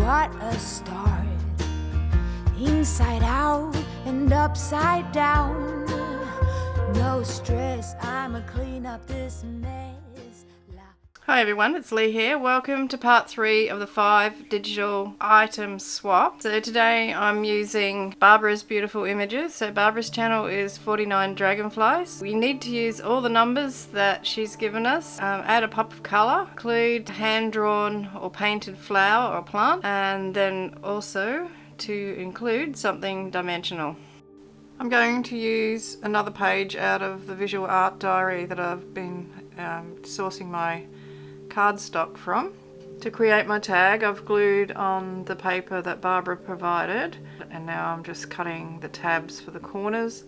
what a start. Inside out and upside down. No stress, I'ma clean up this mess. Hi everyone, it's Leigh here. Welcome to part 3 of the 5 digital item swap. So today I'm using Barbara's beautiful images. So Barbara's channel is 49 Dragonflies. We need to use all the numbers that she's given us, add a pop of colour, include hand-drawn or painted flower or plant, and then also to include something dimensional. I'm going to use another page out of the visual art diary that I've been sourcing my cardstock from. To create my tag, I've glued on the paper that Barbara provided, and now I'm just cutting the tabs for the corners.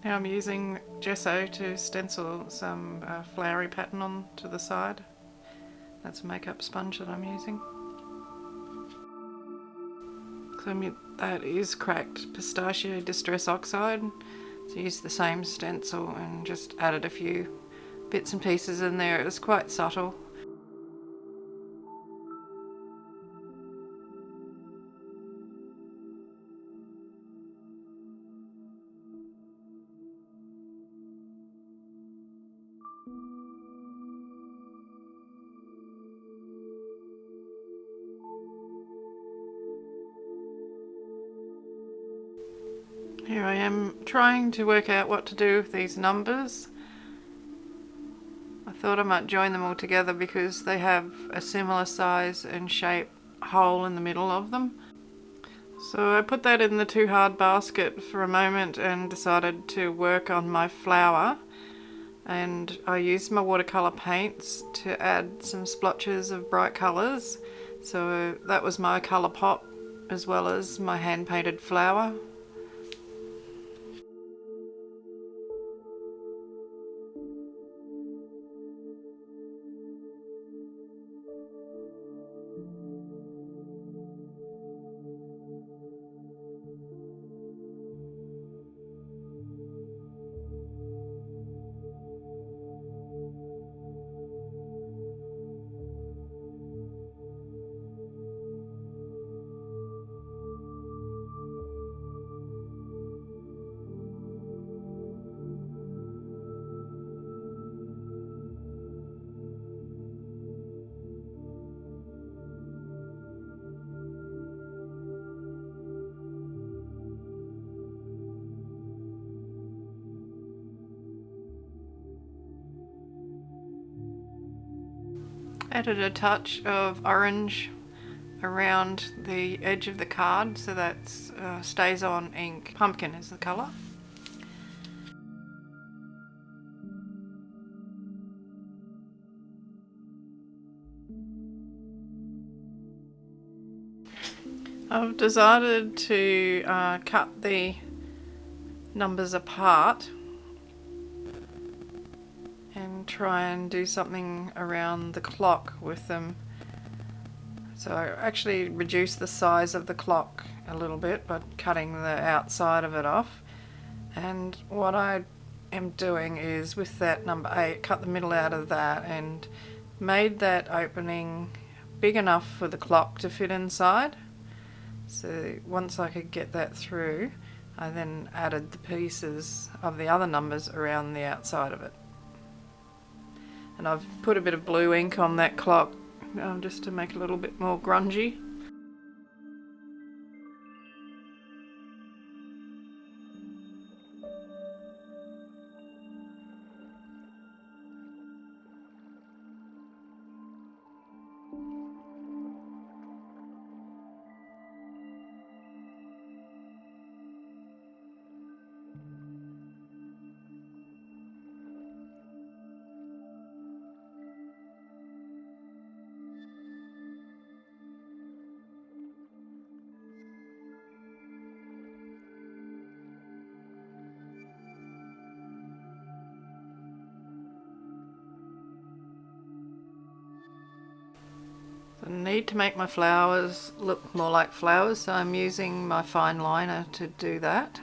Now I'm using gesso to stencil some flowery pattern onto the side. That's a makeup sponge that I'm using. So that is cracked pistachio distress oxide. So I used the same stencil and just added a few bits and pieces in there. It was quite subtle. Here I am trying to work out what to do with these numbers. I thought I might join them all together because they have a similar size and shape hole in the middle of them. So I put that in the too hard basket for a moment and decided to work on my flower. And I used my watercolour paints to add some splotches of bright colours. So that was my colour pop as well as my hand painted flower. Added a touch of orange around the edge of the card so that stays on ink. Pumpkin is the colour. I've decided to cut the numbers apart and try and do something around the clock with them. So I actually reduced the size of the clock a little bit by cutting the outside of it off. And what I am doing is with that number 8, cut the middle out of that and made that opening big enough for the clock to fit inside. So once I could get that through, I then added the pieces of the other numbers around the outside of it. And I've put a bit of blue ink on that clock just to make it a little bit more grungy. I need to make my flowers look more like flowers, so I'm using my fine liner to do that.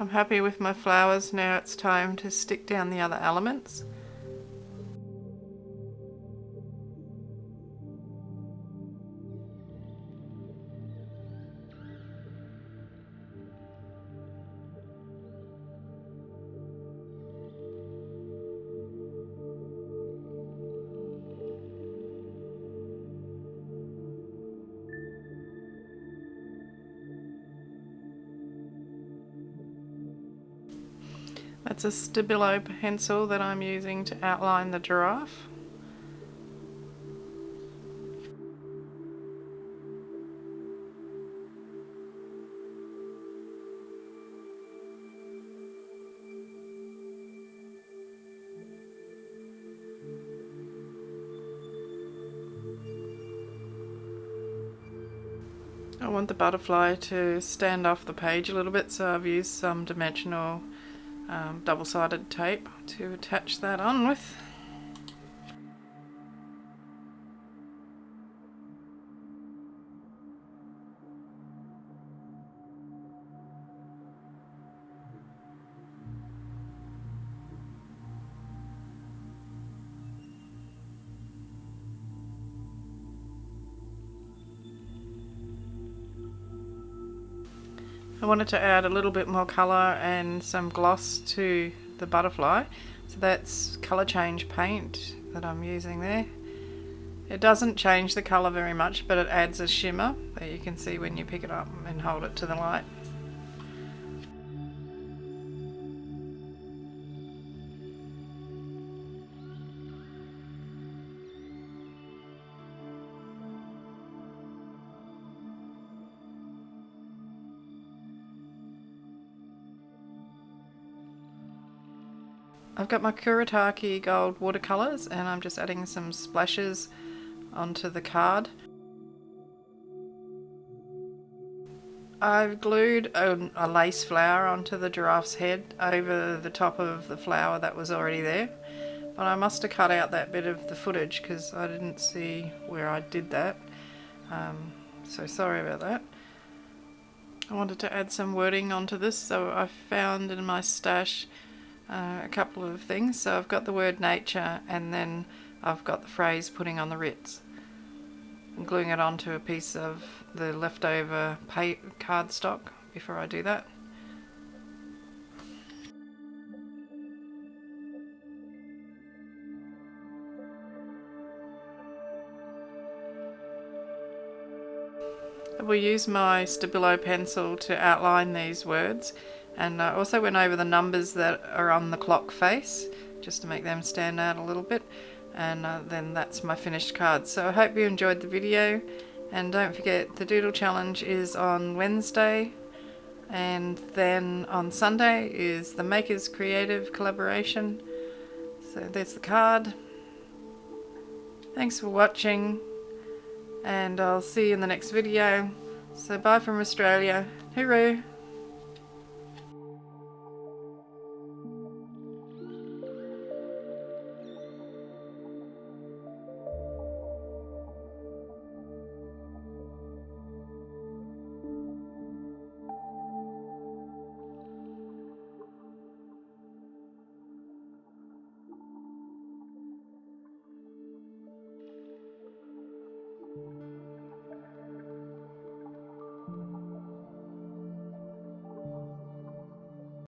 I'm happy with my flowers. Now it's time to stick down the other elements. That's a Stabilo pencil that I'm using to outline the giraffe. I want the butterfly to stand off the page a little bit, so I've used some dimensional double-sided tape to attach that on with. I wanted to add a little bit more colour and some gloss to the butterfly, so that's colour change paint that I'm using there. It doesn't change the colour very much, but it adds a shimmer that you can see when you pick it up and hold it to the light. I've got my Kuretake gold watercolours and I'm just adding some splashes onto the card. I've glued a lace flower onto the giraffe's head over the top of the flower that was already there, but I must have cut out that bit of the footage because I didn't see where I did that, so sorry about that. I wanted to add some wording onto this, so I found in my stash a couple of things. So I've got the word nature, and then I've got the phrase putting on the Ritz. I'm gluing it onto a piece of the leftover cardstock before I do that. I will use my Stabilo pencil to outline these words, and I also went over the numbers that are on the clock face just to make them stand out a little bit, and then that's my finished card. So I hope you enjoyed the video, and don't forget the doodle challenge is on Wednesday, and then on Sunday is the Makers Creative Collaboration. So there's the card. Thanks for watching, and I'll see you in the next video. So bye from Australia. Hooroo!